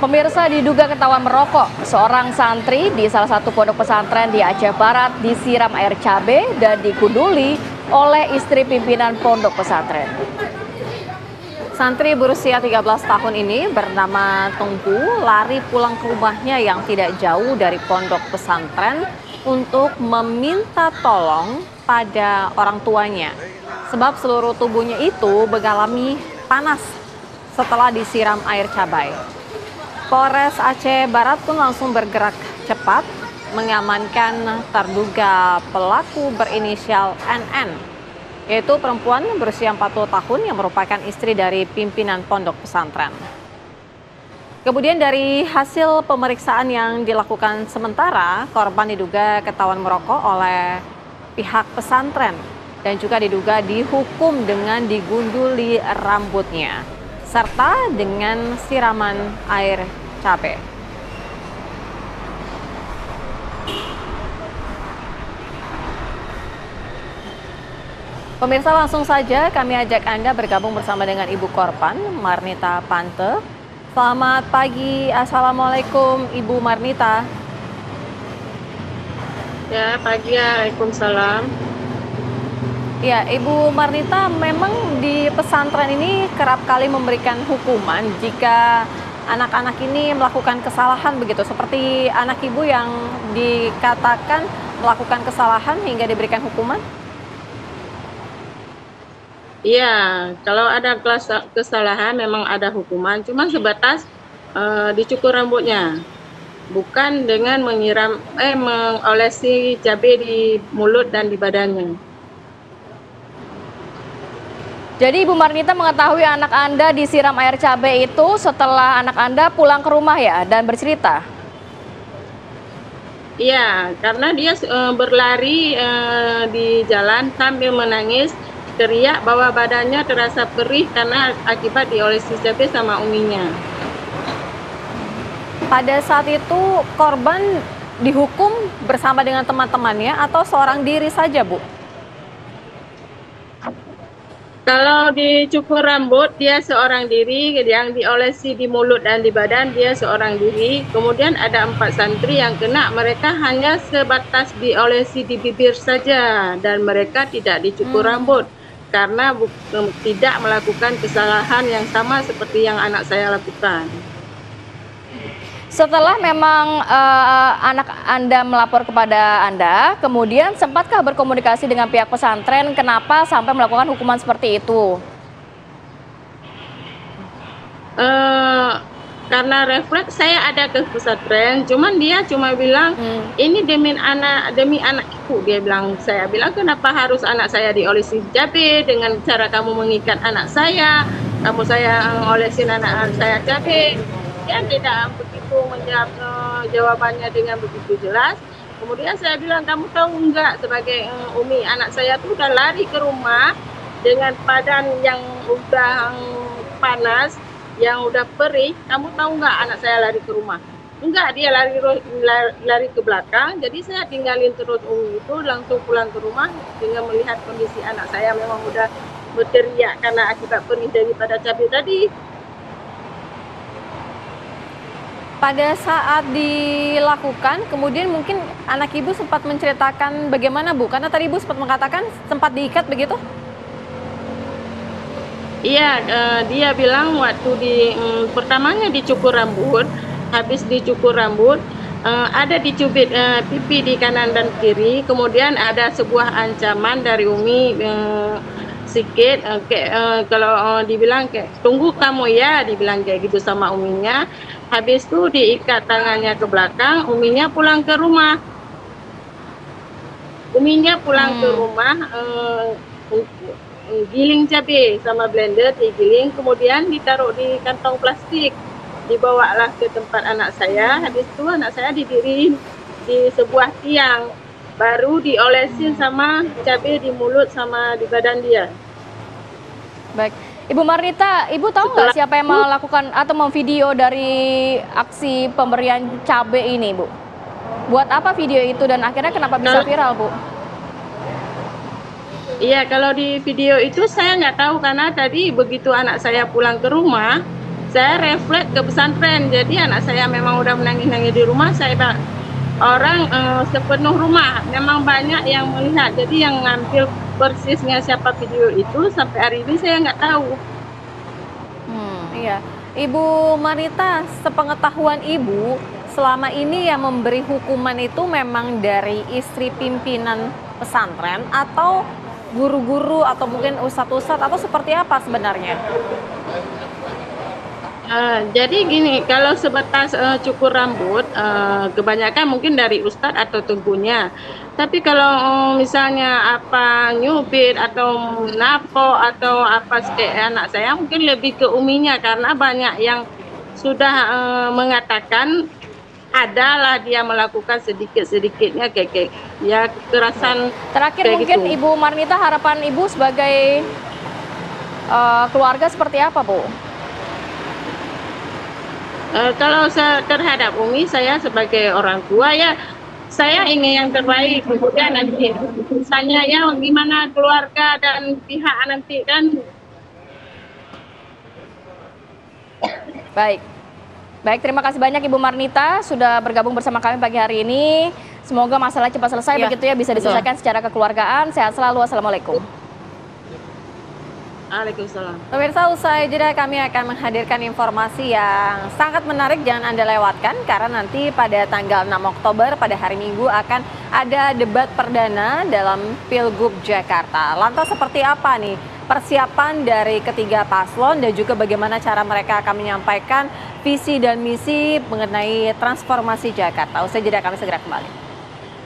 Pemirsa diduga ketahuan merokok, seorang santri di salah satu pondok pesantren di Aceh Barat disiram air cabai dan digunduli oleh istri pimpinan pondok pesantren. Santri berusia 13 tahun ini bernama Tengku lari pulang ke rumahnya yang tidak jauh dari pondok pesantren untuk meminta tolong pada orang tuanya. Sebab seluruh tubuhnya itu mengalami panas setelah disiram air cabai. Polres Aceh Barat pun langsung bergerak cepat mengamankan terduga pelaku berinisial NN, yaitu perempuan berusia 40 tahun yang merupakan istri dari pimpinan pondok pesantren. Kemudian dari hasil pemeriksaan yang dilakukan sementara, korban diduga ketahuan merokok oleh pihak pesantren dan juga diduga dihukum dengan digunduli rambutnya serta dengan siraman air cabai. Pemirsa, langsung saja kami ajak Anda bergabung bersama dengan ibu korban, Marnita Pante. Selamat pagi, Assalamualaikum Ibu Marnita. Ya, pagi, Waalaikumsalam. Ya, Ibu Marnita, memang di pesantren ini kerap kali memberikan hukuman jika anak-anak ini melakukan kesalahan begitu, seperti anak Ibu yang dikatakan melakukan kesalahan hingga diberikan hukuman? Iya, kalau ada kesalahan memang ada hukuman, cuma sebatas dicukur rambutnya, bukan dengan mengolesi cabai di mulut dan di badannya. Jadi Ibu Marnita mengetahui anak Anda disiram air cabai itu setelah anak Anda pulang ke rumah ya dan bercerita? Iya, karena dia berlari di jalan sambil menangis, teriak bahwa badannya terasa perih karena akibat diolesi cabai sama uminya. Pada saat itu korban dihukum bersama dengan teman-temannya atau seorang diri saja, Bu? Kalau dicukur rambut, dia seorang diri, yang diolesi di mulut dan di badan, dia seorang diri. Kemudian ada 4 santri yang kena, mereka hanya sebatas diolesi di bibir saja, dan mereka tidak dicukur rambut, karena tidak melakukan kesalahan yang sama seperti yang anak saya lakukan. Setelah memang anak Anda melapor kepada Anda, kemudian sempatkah berkomunikasi dengan pihak pesantren kenapa sampai melakukan hukuman seperti itu? Karena refleks saya ada ke pesantren, cuman dia cuma bilang ini demi anakku, dia bilang. Saya bilang kenapa harus anak saya diolesi cabai dengan cara kamu mengikat anak saya olesin anak saya cabai. Dia tidak begitu menjawab jawabannya dengan begitu jelas. Kemudian saya bilang, kamu tahu enggak, sebagai umi, anak saya tuh udah lari ke rumah dengan badan yang udah panas, yang udah perih. Kamu tahu nggak anak saya lari ke rumah? Enggak, dia lari ke belakang. Jadi saya tinggalin terus umi itu, langsung pulang ke rumah dengan melihat kondisi anak saya memang udah berteriak karena akibat perih daripada cabai tadi. Pada saat dilakukan, kemudian mungkin anak Ibu sempat menceritakan bagaimana, Bu? Karena tadi Ibu sempat mengatakan sempat diikat begitu? Iya, dia bilang waktu pertamanya dicukur rambut, habis dicukur rambut, ada dicubit pipi di kanan dan kiri, kemudian ada sebuah ancaman dari Umi sikit, kalau dibilang kayak tunggu kamu ya, dibilang kayak gitu sama uminya. Habis itu diikat tangannya ke belakang, uminya pulang ke rumah. Giling cabai sama blender, digiling, kemudian ditaruh di kantong plastik, dibawalah ke tempat anak saya. Habis itu anak saya didiriin di sebuah tiang, baru diolesin sama cabai di mulut sama di badan dia. Baik, Ibu Marnita, Ibu tahu nggak siapa yang melakukan atau memvideo dari aksi pemberian cabai ini, Bu? Buat apa video itu dan akhirnya kenapa bisa viral, Bu? Iya, kalau di video itu saya nggak tahu karena tadi begitu anak saya pulang ke rumah, saya refleks ke pesantren. Jadi anak saya memang udah menangis-nangis di rumah, saya orang sepenuh rumah memang banyak yang melihat. Jadi yang ngambil persisnya siapa video itu sampai hari ini saya nggak tahu. Iya, Ibu Marita, sepengetahuan Ibu, selama ini yang memberi hukuman itu memang dari istri pimpinan pesantren atau guru-guru atau mungkin ustadz-ustadz atau seperti apa sebenarnya? Jadi gini, kalau sebatas cukur rambut, kebanyakan mungkin dari ustadz atau tenggunya. Tapi kalau misalnya apa nyubit atau napo atau apa kayak anak saya mungkin lebih ke uminya karena banyak yang sudah mengatakan adalah dia melakukan sedikit-sedikitnya kayak ya kekerasan Terakhir kayak mungkin gitu. Ibu Marnita, harapan Ibu sebagai keluarga seperti apa, Bu? Kalau terhadap Umi, saya sebagai orang tua ya, saya ingin yang terbaik. Kemudian nanti misalnya ya gimana keluarga dan pihak nanti kan. Baik. Baik, terima kasih banyak Ibu Marnita sudah bergabung bersama kami pagi hari ini. Semoga masalah cepat selesai Ya, begitu ya, bisa diselesaikan secara kekeluargaan. Sehat selalu. Assalamualaikum. Waalaikumsalam. Pemirsa, usai jeda kami akan menghadirkan informasi yang sangat menarik, jangan Anda lewatkan karena nanti pada tanggal 6 Oktober pada hari Minggu akan ada debat perdana dalam Pilgub Jakarta. Lantas seperti apa nih persiapan dari ketiga paslon dan juga bagaimana cara mereka akan menyampaikan visi dan misi mengenai transformasi Jakarta? Usai jeda kami segera kembali.